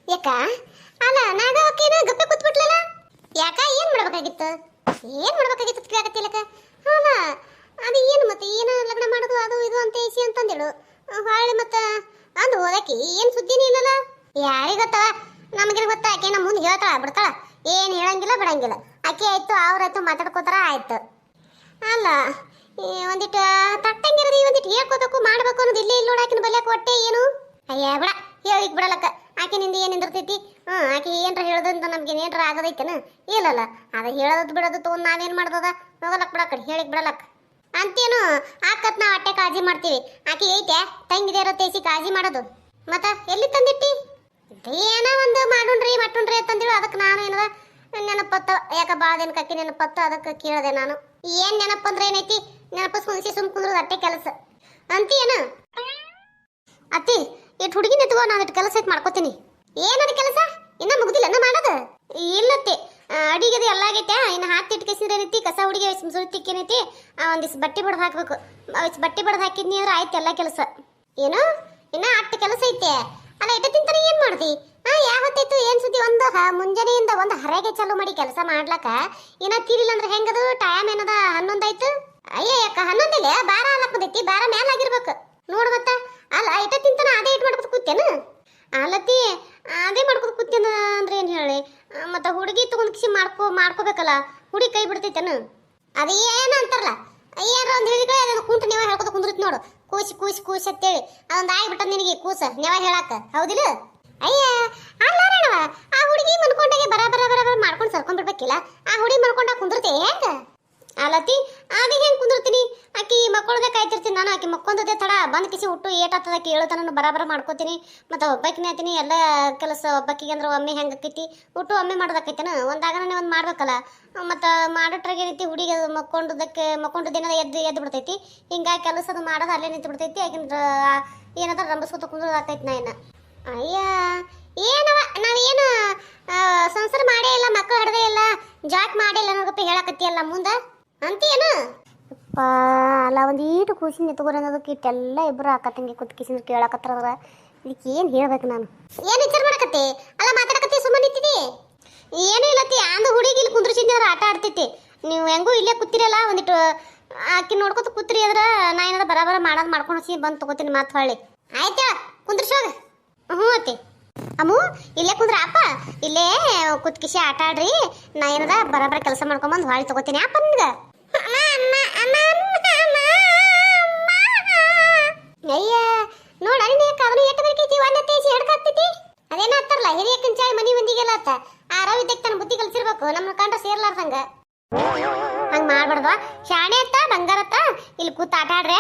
ಯಾಕ ಅಲ್ಲ ನಾಗ ಓಕೆನ ಗಪ್ಪೆ ಕೂತ್ಬಿಟ್ಲಲ್ಲ ಯಾಕ ಏನ್ ಮಾಡ್ಬೇಕಾಗಿತ್ತು ಕೇಳಕತ್ತಿಲ್ಲಕ ಅಲ್ಲ ಅದು ಏನು ಮತ್ತೆ ಏನು ಲಗ್ನ ಮಾಡೋದು ಅದು ಇದು ಅಂತ ಏಸಿ ಅಂತಂದೇಳು ಹೊಳ್ಳಿ ಮತ್ತೆ ಅಂದು ಹೋದಕ್ಕೆ ಏನು ಸುದ್ದಿನೇ ಇಲ್ಲಲ್ಲ ಯಾರಿಗೆ ಗೊತ್ತವ ನಮಗಿನ ಗೊತ್ತ ಆಕೆ ನಮ್ಮ ಮುಂದೆ ಹೇಳ್ತಾಳ ಬಿಡ್ತಾಳ ಏನು ಹೇಳಂಗಿಲ್ಲ ಬಿಡಂಗಿಲ್ಲ ಆಕೆ ಆಯ್ತು ಅವ್ರಾಯ್ತು ಮಾತಾಡ್ಕೋತಾರ ಆಯ್ತು ಅಲ್ಲ ಒಂದಿಟ್ಟು ತಟ್ಟಂಗಿರೋದು ಒಂದಿಟ್ಟು ಹೇಳ್ಕೋಬೇಕು ಮಾಡ್ಬೇಕು ಅನ್ನೋದು ಇಲ್ಲೇ ಇಲ್ಲಿ ನೋಡಾಕಿನ ಬಲ್ಯಾಕ ಹೊಟ್ಟೆ ಏನು ಅಯ್ಯ ಬಿಡ ಹೇಳಿಕ್ ಬಿಡಲಕ್ಕ ಆಕೆ ನಿಂದ ಏನು ನಿಂದಿರ್ತೈತಿ ಆಕೆ ಏನ್ರ ಹೇಳೋದಂತ ನಮ್ಗೆ ಏನ್ರ ಆಗೋದೈತೇನ ಇಲ್ಲಲ್ಲ ಅದು ಹೇಳೋದು ಬಿಡೋದು ತೊಗೊಂಡು ನಾವೇನು ಮಾಡ್ದದ ಹೋಗಲಕ್ ಬಿಡಕ್ಕ ಹೇಳಿಕ್ ಬಿಡಲಕ್ಕ ಅಂತೇನು ಆಕತ್ ನಾವು ಹೊಟ್ಟೆ ಕಾಳಜಿ ಮಾಡ್ತೀವಿ ಆಕೆ ಐತೆ ತಂಗಿದೆ ಇರೋ ತೇಸಿ ಕಾಳಜಿ ಮಾಡೋದು ಮತ್ತ ಎಲ್ಲಿ ತಂದಿಟ್ಟಿ ಏನೋ ಒಂದು ಮಾಡುಣ್ರಿ ಅಂತಂದಿಳು ಅದಕ್ಕೆ ನಾನು ಏನದ ನೆನಪತ್ತ ಯಾಕ ಭಾಳ ದಿನಕ್ಕೆ ಅಕ್ಕಿ ನೆನಪತ್ತ ಅದಕ್ಕೆ ಕೇಳಿದೆ ನಾನು ಏನ್ ನೆನಪಂದ್ರೆ ಏನೈತಿ ನೆನಪಿಸ್ಕೊಂಡಿ ಸುಮ್ ಕುಂದ್ರದ ಅಟ್ಟೆ ಕೆಲಸ ಅಂತೀಯೇನು ಅತ್ತಿ ಇಟ್ಟು ಹುಡುಗಿನ ತಗೋ ನಾನು ಇಟ್ಟು ಕೆಲಸ ಐತೆ ಮಾಡ್ಕೋತೀನಿ ಏನದ ಕೆಲಸ ಇನ್ನ ಮುಗ್ದಿಲ್ಲ ಮಾಡೋದು ಇಲ್ಲತ್ತಿ ಅಡಿಗೆದು ಎಲ್ಲ ಆಗೈತೆ ಇನ್ನು ಹಾಕಿ ಇಟ್ಕೇಸಿದ್ರೆ ಏನೈತಿ ಕಸ ಹುಡುಗಿ ಸುಳಿತಿಕ್ಕೇನೈತಿ ಒಂದಿಷ್ಟು ಬಟ್ಟೆ ಬಡ್ದು ಹಾಕ್ಬೇಕು ಬಟ್ಟೆ ಬಡ್ದು ಹಾಕಿದ್ನಿ ಅಂದ್ರೆ ಆಯ್ತು ಎಲ್ಲ ಕೆಲಸ ಏನು ಇನ್ನ ಅಟ್ಟು ಕೆಲಸ ಐತೆ ಅಲ್ಲ ಇಟ್ಟು ತಿಂತಾನೆ ಏನ್ ಮಾಡ್ದಿ ಯಾವ ಹೊತ್ತಾಯ್ತು ಏನ್ ಸುದ್ದಿ ಒಂದು ಮುಂಜಾನೆಯಿಂದ ಒಂದು ಹರೆಗೆ ಚಾಲು ಮಾಡಿ ಕೆಲಸ ಮಾಡ್ಲಕ್ಕ ಇನ್ನ ತೀರಿಲ್ಲ ಅಂದ್ರೆ ಹೆಂಗದು ಟೈಮ್ ಏನದ 11 ಆಯ್ತು ಅಯ್ಯ ಯಾಕ 11 ಇಲ್ಲ ಬಾರ ಹಾಕದೈತಿ ಬಾರ ಮ್ಯಾಲ ಆಗಿರ್ಬೇಕು ನೋಡು ಮತ್ತ ಅಲ್ಲ ಇಟ್ಟ ತಿಂತಾನ ಅದೇ ಇಟ್ಟು ಮಾಡ್ಕೊತ ಕೂತೇನು ಅಲ್ಲತಿ ಅದೇ ಮಾಡ್ಕೊತ ಕೂತೇನ ಅಂದ್ರೆ ಏನ್ ಹೇಳಿ ಮತ್ತ ಹುಡುಗಿ ತಗೊಂಡ್ ಕಿಸಿ ಮಾಡ್ಕೋಬೇಕಲ್ಲ ಹುಡುಗಿ ಕೈ ಬಿಡ್ತೈತೇನು ಅದು ಏನು ಅಂತಾರಲ್ಲ ಏನಾರ ಒಂದು ಹೇಳಿದ್ರೆ ಅದನ್ನ ಕುಂಟು ನೀವ ಹೇಳ್ಕೊತ ಕುಂದ್ರತ್ ನೋಡು ಕೂಸಿ ಅಂತೇಳಿ ಅದೊಂದು ಆಗ್ಬಿಟ್ಟದ ನಿನಗೆ ಕೂಸ ನೀವ ಹೇಳಾಕ ಹೌದಿಲ್ಲ ಅಯ್ಯ ಅಲ್ಲಾರೇಣವ ಆ ಹುಡುಗಿ ಮನ್ಕೊಂಡಾಗೆ ಬರ ಮಾಡ್ಕೊಂಡು ಸರ್ಕೊಂಡ್ ಬಿಡ್ಬೇಕಿಲ್ಲ ಆ ಹುಡುಗಿ ಮನ್ಕೊಂಡಾಗ ಕುಂದಿರ್ತೆ ಹೆಂಗ ಅಲ್ಲತಿ ಅದೇ ಹೆಂಗ್ ಕುಂದಿರ್ತೀನಿ ಆಕಿ ಮಕ್ಕಳದೇ ಕಾಯ್ತಿರ್ತೀನಿ ನಾನು ಆಕಿ ಮಕ್ಕೊಂದದೇ ತಡ ಬಂದ್ ಕಿಸಿ ಹುಟ್ಟು ಏಟಾಗ್ತದ ಆಕಿ ಹೇಳೋತನ ಬರ ಮಾಡ್ಕೋತೀನಿ ಮತ್ತೆ ಒಬ್ಬಾಕಿನೇ ಆತೀನಿ ಎಲ್ಲ ಕೆಲಸ ಒಬ್ಬಾಕಿಗೆ ಅಂದ್ರೆ ಒಮ್ಮೆ ಹೆಂಗೆ ಆಕೈತಿ ಹುಟ್ಟು ಒಮ್ಮೆ ಮಾಡೋದಾಕೈತೇನ ಒಂದಾಗನೇ ಒಂದು ಮಾಡ್ಬೇಕಲ್ಲ ಮತ್ತು ಮಾಡೋಟ್ರಾಗ ಏನೈತಿ ಹುಡುಗಿ ಮಕ್ಕೊಂಡದೇನದ ಎದ್ದು ಬಿಡ್ತೈತಿ ಹಿಂಗಾಗಿ ಕೆಲಸದ ಮಾಡೋದು ಅಲ್ಲೇ ನಿಂತು ಬಿಡ್ತೈತಿ ಯಾಕಂದ್ರೆ ಏನಾದ್ರ ರಂಬಸ್ಕೊತ ಕುಂದ್ರದಾಕೈತಿ ನಾ ಇನ್ನ ಅಯ್ಯ ಏನವ ನಾವೇನು ಸಂಸಾರ ಮಾಡೇ ಇಲ್ಲ ಮಕ್ಕಳು ಹಡ್ದೇ ಇಲ್ಲ ಜಾಕ್ ಮಾಡೇ ಇಲ್ಲ ಅನ್ನೋದಪ್ಪ ಹೇಳಕತ್ತಿಯಲ್ಲ ಮುಂದೆ ಅಂತೀಯೇನು ಅಲ್ಲ ಒಂದು ಈಟು ಕೂಸಿನ ತಗೋರಿ ಅನ್ನೋದಕ್ಕೆ ಇಟ್ಟೆಲ್ಲ ಇಬ್ಬರು ಅಕ್ಕ ತಂಗಿ ಕುತ್ಕಿಸಿದ್ರು ಕೇಳಕತ್ತಾರ ಇದಕ್ಕೆ ಏನು ಹೇಳ್ಬೇಕು ನಾನು ಏನು ವಿಚಾರ ಮಾಡಕತ್ತಿ ಅಲ್ಲ ಮಾತಾಡಕತ್ತಿ ಸುಮ್ಮನೆ ನಿಂತಿದಿ ಏನೂ ಇಲ್ಲತ್ತಿ ಅಂದು ಹುಡುಗಿ ಇಲ್ಲಿ ಕುಂದ್ರಿಸಿದ್ರೆ ಆಟ ಆಡ್ತೈತಿ ನೀವು ಹೆಂಗೂ ಇಲ್ಲೇ ಕೂತಿರಲ್ಲ ಒಂದಿಟ್ಟು ಆಕಿ ನೋಡ್ಕೊತ ಕೂತ್ರಿ ಅದ್ರ ನಾ ಏನಾರ ಬರ ಮಾಡೋದು ಮಾಡ್ಕೊಂಡು ಬಂದು ತಗೋತೀನಿ ಮಾತು ಹೊಳ್ಳಿ ಆಯ್ತಾ ಕುಂದ್ರಿಸೋಗ ಹ್ಞೂ ಅತ್ತಿ ಅಮ್ಮು ಇಲ್ಲೇ ಕುಂದ್ರ ಅಪ್ಪ ಇಲ್ಲೇ ಕುತ್ಕಿಸಿ ಆಟ ಆಡ್ರಿ ನಾ ಏನದ ಬರ ಕೆಲಸ ಮಾಡ್ಕೊಂಬಂದು ಹೊಳ್ಳಿ ತಗೋತೀನಿ ಅಪ್ಪ ನಿನ್ಗೆ ಅಯ್ಯ ನೋಡ ಅದನ್ನು ಎಟ್ಟು ಬೇಕೈತಿ ಒಂದೇ ತೇಸಿ ಹಿಡ್ಕಾಗ್ತೈತಿ ಅದೇನ ಹತ್ತಾರಲ್ಲ ಹಿರಿಯಕ್ಕನ ಚಾಯ್ ಮನಿ ಮಂದಿಗೆಲ್ಲ ಅತ್ತ ಆ ರವಿ ತನ ಬುದ್ಧಿ ಕಲ್ಸಿರ್ಬೇಕು ನಮ್ಮ ಕಂಡ್ರೆ ಸೇರ್ಲಾರ್ದಂಗ ಹಂಗ ಮಾಡ್ಬಾರ್ದವ ಶಾಣೆ ಅತ್ತ ಬಂಗಾರ ಅತ್ತ ಇಲ್ಲಿ ಕೂತ್ ಆಟ ಆಡ್ರೆ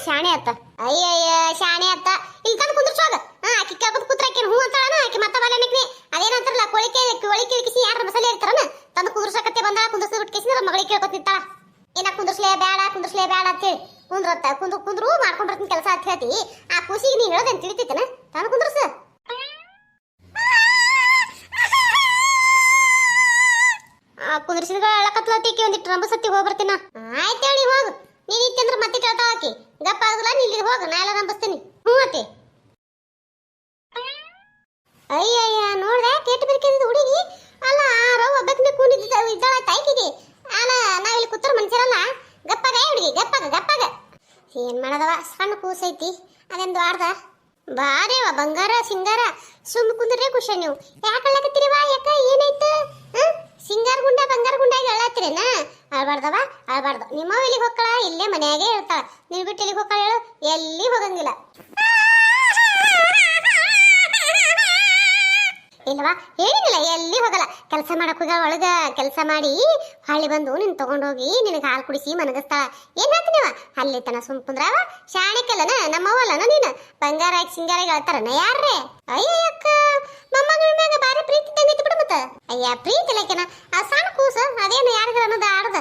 ಶಾಣೆ ಅತ್ತ ಅಯ್ಯಯ್ಯ ಶಾಣೆ ಅತ್ತ ಇಲ್ಲಿ ತಂದು ಕುಂದ್ರಸೋಗ ಆಕಿ ಕೇಳ್ಕೊತ ಕೂತ್ರ ಆಕಿ ಹೂ ಅಂತಾಳನ ಆಕಿ ಮತ್ತ ಬಾಲೆನಕ್ನಿ ಅದೇನಂತಾರಲ್ಲ ಕೋಳಿ ಕೇಳಿಕಿಸಿ ಯಾರ ಮಸಾಲೆ ಇರ್ತಾರನ ತಂದು ಕುಂದ್ರಸಕತ್ತೆ ಬಂದಾಳ ಕುಂದ್ರಸ ಬಿಟ್ಕೇಸಿ ನಮ್ಮ ಮಗಳಿಗೆ ಕೇಳ್ಕೊತ ನಿಂತಾಳ ಏನ ಕುಂದ್ರಸ್ಲೇ ಬೇಡ ಅಂತೇಳಿ ಕುಂದ್ರತ್ತ ಕುಂದ್ರು ಮಾಡ್ಕೊಂಡ್ ಬರ್ತೀನಿ ಕೆಲಸ ಅಂತ ಹೇಳ್ತಿ ಆ ಕೂಸಿಗೆ ನೀ ಹೇಳೋದೇನು ತಿಳಿತೈತನ ತಾನು ಕುಂದ್ರಸ ಕುಂದ್ರಸಿದ ಅಳಕತ್ಲತ್ತಿ ಒಂದಿಟ್ಟು ರಂಬಸತ್ತಿ ಹೋಗಿ ಬರ್ತೀನ ಆಯ್ತು ಹೇಳಿ ಹೋಗು ನೀನ್ ಇತ್ತಂದ್ರೆ ಮತ್ತೆ ಕೇಳ್ತಾ ಹಾಕಿ ಗಪ್ಪ ಆಗಲ್ಲ ನೀ ಇಲ್ಲಿ ಹೋಗು ನಾ ಎಲ್ಲ ರಂಬಸ್ತೀನಿ ಹ್ಞೂ ಅತ್ತಿ ಅಯ್ಯಯ್ಯ ನೋಡ್ದೆ ಕೆಟ್ಟು ಬರ್ಕಿದ್ದು ಹುಡುಗಿ ಅಲ್ಲ ರವ್ ಒಬ್ಬಕ್ನೆ ಇದ್ದಾಳ ತಾಯ್ಕಿಗೆ ಅಲ್ಲ ನಾವಿಲ್ಲಿ ಕೂತರ ಮನುಷ್ಯರಲ್ಲ ಗಪ್ಪಾಗ ಹುಡುಗಿ ಗಪ್ಪಾಗ ಏನ್ ಮಾಡದವ ಸಣ್ಣ ಕೂಸೈತಿ ಅದೆಂದು ಆಡ್ದ ಬಾರೇವ ಬಂಗಾರ ಸಿಂಗಾರ ಸುಮ್ಮ ಕುಂದ್ರೆ ಖುಷಿ ನೀವು ಯಾಕಳ್ಳಕತ್ತೀರಿವಾ ಯಾಕ ಏನಾಯ್ತು ಸಿಂಗಾರ ಗುಂಡ ಬಂಗಾರ ಗುಂಡಾಗಿ ಹೇಳತ್ತೀರೇನ ಅಳ್ಬಾರ್ದು ನಿಮ್ಮವ ಎಲ್ಲಿಗೆ ಹೋಗ್ಕಳ ಇಲ್ಲೇ ಮನ್ಯಾಗೆ ಇರ್ತಾಳ ನೀವು ಬಿಟ್ಟು ಎಲ್ಲಿಗೆ ಹೋಗ್ಕಳ ಹೇಳು ಎಲ್ಲಿ ಹೋಗಂಗಿಲ್ಲ ಇಲ್ವಾ ಹೇಳಿಲ್ಲ ಎಲ್ಲಿ ಹೋಗಲ್ಲ ಕೆಲಸ ಮಾಡಕ್ ಹೋಗ ಒಳಗ ಕೆಲಸ ಮಾಡಿ ಹಳ್ಳಿ ಬಂದು ನಿನ್ ತಗೊಂಡೋಗಿ ನಿನಗೆ ಹಾಲು ಕುಡಿಸಿ ಮನಗಸ್ತಾಳ ಏನ್ ಹಾಕ್ತೀವ ಅಲ್ಲಿ ತನ ಸುಂಪುಂದ್ರವ ಶಾಣೆಕಲ್ಲನ ನಮ್ಮವಲ್ಲನ ನೀನು ಬಂಗಾರ ಹಾಕಿ ಸಿಂಗಾರ ಹೇಳ್ತಾರನ ಯಾರ್ರೆ ಅಯ್ಯಕ್ಕ ಮೊಮ್ಮಗಳ ಮ್ಯಾಗ ಬಾರಿ ಪ್ರೀತಿ ತಂಗೈತಿ ಬಿಡು ಮತ್ತ ಅಯ್ಯ ಪ್ರೀತಿ ಲೈಕೆನ ಆ ಸಣ್ಣ ಕೂಸ ಅದೇನು ಯಾರಿಗಾರ ಅನ್ನೋದು ಆಡ್ದ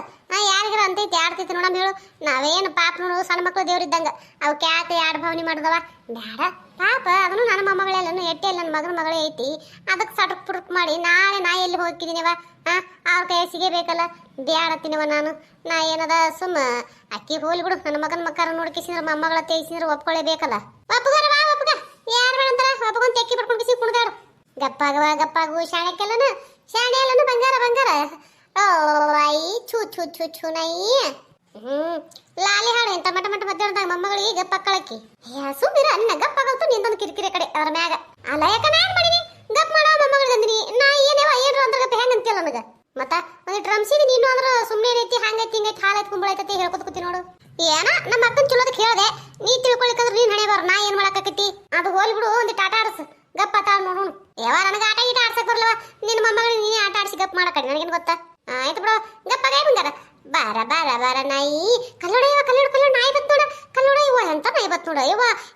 ಯಾರಿಗಾರ ಅಂತೈತಿ ಆಡ್ತೈತಿ ನೋಡಮ್ ಹೇಳು ನಾವೇನು ಪಾಪ ನೋಡು ಸಣ್ಣ ಮಕ್ಳು ದೇವ್ರಿದ್ದಂಗ ಅವ್ ಕ್ಯಾಕ ಯಾಡ್ ಭಾವನೆ ಮಾಡ್ದವ ಬ್ಯಾಡ ಪಾಪ ಅದನ್ನು ನನ್ನ ಮೊಮ್ಮಗಳೆಲ್ಲನು ಎಟ್ಟೆ ನನ್ನ ಮಗನ ಮಗಳೇ ಐತಿ ಅದಕ್ಕೆ ಸಟಕ್ ಪುಟಕ್ ಮಾಡಿ ನಾಳೆ ನಾ ಎಲ್ಲಿ ಹೋಗಿದ್ದೀನಿವ ಅವ್ರ ಕೈ ಸಿಗಬೇಕಲ್ಲ ಬ್ಯಾಡತ್ತೀನಿವ ನಾನು ನಾ ಏನದ ಸುಮ್ಮ ಅಕ್ಕಿ ಹೋಲಿ ಬಿಡು ನನ್ನ ಮಗನ ಮಕ್ಕಾರ ನೋಡ್ಕಿಸಿದ್ರೆ ಮೊಮ್ಮಗಳ ತೇಸಿದ್ರೆ ಒಪ್ಕೊಳ್ಳೇಬೇಕಲ್ಲ ಒಪ್ಪಗಾರ ಯಾರು ಬೇಡಂತಾರ ಒಪ್ಕೊಂತ ಅಕ್ಕಿ ಬರ್ಕೊಂಡು ಕಿಸಿ ಕುಣ್ದಾಡು ಗಪ್ಪಾಗು ಶಾಣೆಕ್ಕೆಲ್ಲನ ಶಾಣೆ ಎಲ್ಲನು ಬಂಗಾರ ಬಂಗಾರ ಓ ಐ ಛೂ ಛೂ ಛೂ ಛೂ ನೈ ಲಾಲಿ ಹಾಡು ಇಂತ ಮಟ ಮಟ ಮಧ್ಯಾಹ್ನದಾಗ ಮೊಮ್ಮಗಳಿಗೆ ಗಪ್ಪಕ್ಕಳಕ್ಕಿ ಸುಮ್ಮಿರ ಅನ್ನ ಗಪ್ಪಾಗಲ್ತು ನಿಂದೊಂದು ಕಿರಿಕಿರಿ ಕಡೆ ಅದ್ರ ಮ್ಯಾಗ ಅಲ್ಲ ಯಾಕ ನಾ ಏನ್ ಮಾಡೀನಿ ಗಪ್ ಮಾಡೋ ಮೊಮ್ಮಗಳಿಗೆ ಅಂದಿನಿ ನಾ ಏನೇವ ಏನ್ರ ಅಂದ್ರ ಗಪ್ಪ ಹೆಂಗ್ ಅಂತಿಲ್ಲ ನನಗ ಮತ್ತ ಒಂದು ಡ್ರಮ್ಸಿಗೆ ನೀನು ಅಂದ್ರ ಸುಮ್ಮನೆ ಏನೈತಿ ಹಂಗೈತಿ ಹಿಂಗೈತಿ ಹಾಲೈತಿ ಕುಂಬಳೈತಿ ಹೇಳ್ಕೊತ ಕೂತಿ ನೋಡು ಏನ ನಮ್ಮ ಅಕ್ಕನ ಚಲೋದಕ್ಕೆ ಹೇಳ್ದೆ ನೀ ತಿಳ್ಕೊಳಿಕಂದ್ರ ನೀನ್ ಹಣೆ ಬಾರ ನಾ ಏನ್ ಮಾಡಾಕತ್ತಿ ಅದು ಹೋಲಿ ಬಿಡು ಒಂದು ಟಾಟಾ ಆಡಸ್ ಗಪ್ಪ ಆಟ ನೋಡೋಣ ಯಾವ ನನಗ ಆಟ ಗೀಟ ಆಡ್ಸಕ್ ಬರ್ಲವ ನಿನ್ನ ಮೊಮ್ಮಗಳಿಗೆ ನೀನೇ ಆಟ ಆಡ್ಸಿ ಗಪ್ ಮಾಡಕಡಿ ನನಗೇನು ಗೊತ್ತಾ ಆಯ್ತು ಬಿಡು ಗಪ್ಪಾಗ ಬಂಗಾರ ಬಾರ ಬಾರ ಬಾರ ನಾಯಿ ಕಲ್ಲೋಡ ಇವ ಕಲ್ಲೋಡ ನಾಯಿ ಬತ್ ನೋಡ ಕಲ್ಲೋಡ ಇವ ಎಂತ ನಾಯಿ ಬತ್ ನೋಡ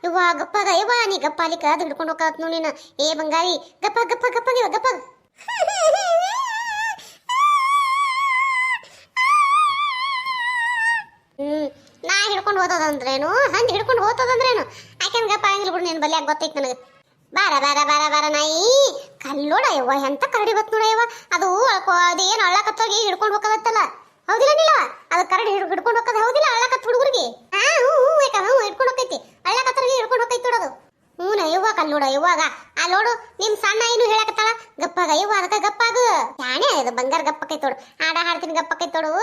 ಇವ ಗಪ್ಪಾಗ ಇವ ನೀ ಗಪ್ಪಾಲಿಕ ಅದು ಹಿಡ್ಕೊಂಡು ಹೋಗತ್ ನೋಡಿ ನೀನು ಏ ಬಂಗಾರಿ ಗಪ್ಪ ಗಪ್ಪ ಗಪ್ಪಗ ಇವ ಗಪ್ಪ ನಾ ಹಿಡ್ಕೊಂಡು ಹೋದದಂದ್ರೇನು ಹಂದಿ ಹಿಡ್ಕೊಂಡು ಹೋತದಂದ್ರೇನು ಆಕೆನ್ ಗಪ್ಪ ಆಗಿಲ್ಲ ಬಿಡು ನೀನು ಬಲ್ಯಾಗ ಗೊತ್ತೈತಿ ನನಗೆ ಬಾರ ಬಾರ ಬಾರ ಬಾರ ನಾಯಿ ಕಲ್ಲೋಡ ಇವ ಎಂತ ಕರಡಿ ಬತ್ ನೋಡ ಇವ ಅದು ಅದೇನು ಅಳ್ಳಕತ್ತೋಗಿ ಹಿಡ್ಕೊಂಡು ಹೋಗದತ್ತಲ್ಲ ಹೌದಿಲ್ಲ ನೀಲ ಅದು ಕರಡಿ ಹಿಡ್ಕೊಂಡು ಹೋಗದ ಹೌದಿಲ್ಲ ಅಳ್ಳಕತ್ತ ಹುಡುಗರಿಗೆ ಹಿಡ್ಕೊಂಡು ಹೋಗೈತಿ ಅಳ್ಳಕತ್ತರಿಗೆ ಹಿಡ್ಕೊಂಡು ಹೋಗೈತಿ ನೋಡೋದು ಹ್ಞೂ ಇವ್ವ ಕಲ್ಲೋಡ ಇವಾಗ ಆ ನೋಡು ನಿಮ್ ಸಣ್ಣ ಏನು ಹೇಳಕತ್ತಾಳ ಗಪ್ಪಾಗ ಇವ್ವ ಅದಕ್ಕ ಗಪ್ಪಾಗು ಜಾಣೆ ಇದು ಬಂಗಾರ ಗಪ್ಪಕೈತಿ ನೋಡು ಹಾಡ ಹಾಡ್ತೀನಿ ಗಪ್ಪಕೈತಿ ನೋಡು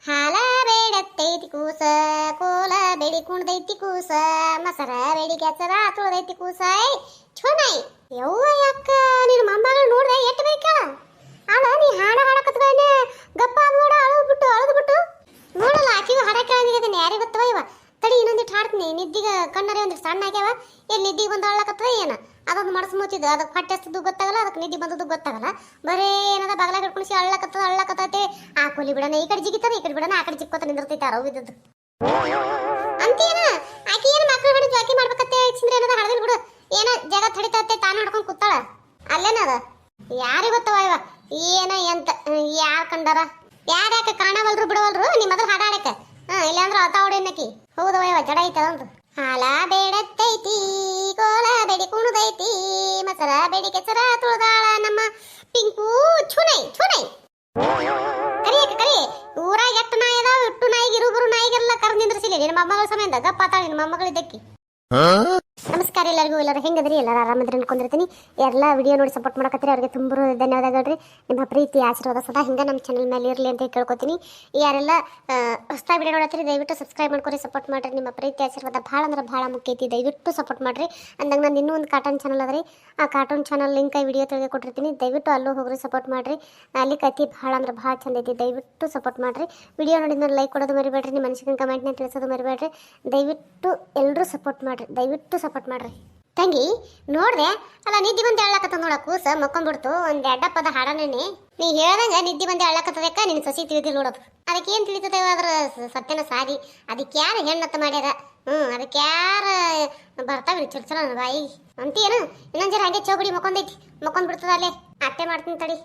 ಹಾಲ ಬೇಡತ್ತೈತಿ ಕೂಸ ಕೋಲ ಬೇಡಿ ಕುಣ್ದೈತಿ ಕೂಸ ಮಸರ ಬೇಡಿ ಕೆಸರ ತುಳದೈತಿ ಕೂಸ ಛೋನಾಯಿ ಯವ್ವ ಯಾಕ ನಿನ್ನ ಮೊಮ್ಮಗಳು ನೋಡ್ದೆ ಎಷ್ಟು ಬೇಕಳ ಅಲ್ಲ ನೀ ಹಾಡ ಹಾಡಕತ್ವೇನೆ ಗಪ್ಪ ನೋಡ ಅಳದ್ಬಿಟ್ಟು ನೋಡಲ್ಲ ಆಕಿಗೂ ಹಾಡ ಕೇಳಂಗಿದ್ದೀನಿ ಯಾರಿಗೆ ಗೊತ್ತವ ಇವ ತಡಿ ಇನ್ನೊಂದಿಟ್ಟು ಹಾಡ್ತೀನಿ ನಿದ್ದಿಗೆ ಕಣ್ಣರೆ ಒಂದಿಟ್ಟು ಸಣ್ಣ ಆಗ್ಯಾವ ಎಲ್ಲಿ ನಿದ್ದಿಗೆ ಬಂದು ಅಳ್ಳಕತ್ತವ ಏನ ಅದೊಂದು ಮನಸ್ಸು ಮುಚ್ಚಿದ್ದು ಅದಕ್ಕೆ ಹೊಟ್ಟೆ ಎಷ್ಟದ್ದು ಗೊತ್ತಾಗಲ್ಲ ಅದಕ್ಕೆ ನಿದ್ದೆ ಬಂದದ್ದು ಗೊತ್ತಾಗಲ್ಲ ಬರೇ ಏನದ ಬಗಲಾಗ ಹಿಡ್ಕೊಂಡು ಅಳ್ಳಕತ್ತೈತೆ ಆ ಕೂಲಿ ಬಿಡಣ ಈ ಕಡೆ ಜಿಗಿತದ ಈ ಕಡೆ ಬಿಡಣ ಆ ಕಡೆ ಜಿಕ್ಕೋತ ನಿಂದಿರ್ತೈತೆ ಅರವು ಇದ್ದದ್ದು ಅಂತೇನ ಆಕಿ ಏನು ಮಕ್ಳು ಹಿಡಿದು ಆಕಿ ಮಾಡ್ಬೇಕತ್ತೆ ಚಿಂದ್ರೆ ಏನದ ಹಳದಿಲ್ ಬಿಡು ಏನ ಜಗತ್ ಹಿಡಿತತ್ತೆ ತಾನು ಹಿಡ್ಕೊಂಡು ಕೂತಾಳ ಅಲ್ಲೇನದ ಯಾರಿಗೆ ಗೊತ್ತವ ಇವ ಏನ ಎಂತ ಯಾರು ಕಂಡಾರ ಯಾರ್ಯಾಕೆ ಕಾಣವಲ್ರು ಬಿಡವಲ್ರು ನಿಮ್ಮ ಮೊದಲು ಹಾಡಾಡಕ್ಕೆ ಇಲ್ಲಾಂದ್ರೆ ಅತಾವಡೇನಕಿ ಹೌದವ ಇವ ಜಡ ಐತೆ ಅದಂದು ಹಾಲ ಬೇಡತ್ತೈತಿ ಕೋಲ ಬೇಡಿ ಕುಣದೈತಿ ಮಸರ ಬೇಡಿ ಕೆಸರ ತುಳದಾಳ ನಮ್ಮ ಪಿಂಕು ಛುನೈ ಕರಿ ಊರಾಗ ಎಷ್ಟು ನಾಯಿ ಅದಾವ ಇಟ್ಟು ನಾಯಿಗೆ ಇರುಬರು ನಾಯಿಗೆಲ್ಲ ಕರ್ ನಿಂದ್ರಿಸಿಲ್ಲ ನಿನ್ನ ಮೊಮ್ಮಗಳ ಸಮಯದ ಗಪ್ಪಾತಾಳ ನಿನ್ನ ಮೊಮ್ಮಗಳಿದ್ದಕ್ಕಿ ನಮಸ್ಕಾರ ಎಲ್ಲರಿಗೂ ಎಲ್ಲರೂ ಹೆಂಗದ್ರಿ ಎಲ್ಲರೂ ಆರಾಮದ್ರಿ ಅನ್ಕೊಂಡಿರ್ತೀನಿ ಎಲ್ಲ ವಿಡಿಯೋ ನೋಡಿ ಸಪೋರ್ಟ್ ಮಾಡಕತ್ತೀರಿ ಅವ್ರಿಗೆ ತುಂಬ ಧನ್ಯವಾದಗಳು ರೀ ನಿಮ್ಮ ಪ್ರೀತಿ ಆಶೀರ್ವಾದ ಸದಾ ಹಿಂಗೆ ನಮ್ಮ ಚಾನಲ್ ಮೇಲೆ ಇರಲಿ ಅಂತ ಕೇಳ್ಕೊತೀನಿ ಯಾರೆಲ್ಲ ಹೊಸದಾಗಿ ವಿಡಿಯೋ ನೋಡತ್ತೀರಿ ದಯವಿಟ್ಟು ಸಬ್ಸ್ಕ್ರೈಬ್ ಮಾಡ್ಕೊರಿ ಸಪೋರ್ಟ್ ಮಾಡಿರಿ ನಿಮ್ಮ ಪ್ರೀತಿ ಆಶೀರ್ವಾದ ಭಾಳ ಅಂದ್ರೆ ಭಾಳ ಮುಖ್ಯ ಐತಿ ದಯವಿಟ್ಟು ಸಪೋರ್ಟ್ ಮಾಡಿರಿ ಅಂದಾಗ ನಾನು ಇನ್ನೂ ಒಂದು ಕಾರ್ಟೂನ್ ಚಾನಲ್ ಅದ ರೀ ಆ ಕಾರ್ಟೂನ್ ಚಾನಲ್ ಲಿಂಕ್ ವಿಡಿಯೋ ತೆಗೆದು ಕೊಟ್ಟಿರ್ತೀನಿ ದಯವಿಟ್ಟು ಅಲ್ಲೂ ಹೋಗ್ರಿ ಸಪೋರ್ಟ್ ಮಾಡಿರಿ ಅಲ್ಲಿ ಕತಿ ಭಾಳ ಅಂದ್ರೆ ಭಾಳ ಚಂದ ಐತಿ ದಯವಿಟ್ಟು ಸಪೋರ್ಟ್ ಮಾಡಿರಿ ವಿಡಿಯೋ ನೋಡಿದ್ಮೇಲೆ ಲೈಕ್ ಕೊಡೋದು ಮರಿಬೇಡ್ರಿ ನಿಮ್ಮ ಮನಸ್ಸಿನ ಕಮೆಂಟ್ನ ತಿಳಿಸೋದು ಮರಿಬೇಡ್ರಿ ದಯವಿಟ್ಟು ಎಲ್ಲರೂ ಸಪೋರ್ಟ್ ಮಾಡಿರಿ ದಯವಿಟ್ಟು ಸಪೋರ್ಟ್ ಮಾಡ್ರಿ ತಂಗಿ ನೋಡ್ದೆ ಅಲ್ಲ ನಿದ್ದೆ ಬಂದು ಹೇಳಕತ್ತ ನೋಡ ಕೂಸ ಮಕ್ಕೊಂಡ್ಬಿಡ್ತು ಒಂದ್ ಎಡ್ಡಪ್ಪದ ಹಾಡನೇನೆ ನೀ ಹೇಳ್ದಂಗ ನಿದ್ದೆ ಬಂದು ಹೇಳಕತ್ತದಕ್ಕ ನಿನ್ ಸಸಿ ತಿಳಿದಿಲ್ಲ ನೋಡೋದು ಅದಕ್ಕೆ ಏನ್ ತಿಳಿತದೆ ಅದ್ರ ಸತ್ಯನ ಸಾರಿ ಅದಕ್ಕೆ ಯಾರು ಹೆಣ್ಣತ್ತ ಮಾಡ್ಯಾರ ಅದಕ್ಕೆ ಯಾರ ಬರ್ತಾವ ಚಲ ಬಾಯಿ ಅಂತೀಯೇನು ಇನ್ನೊಂದ್ ಜರ ಹಂಗೆ ಚೌಗಡಿ ಮಕ್ಕೊಂದೈತಿ ಮಕ್ಕೊಂಡ್ ಬಿಡ್ತದ ಅಲ್ಲೇ ಅಟ್ಟೆ ಮಾಡ್ತೀನಿ ತಡಿ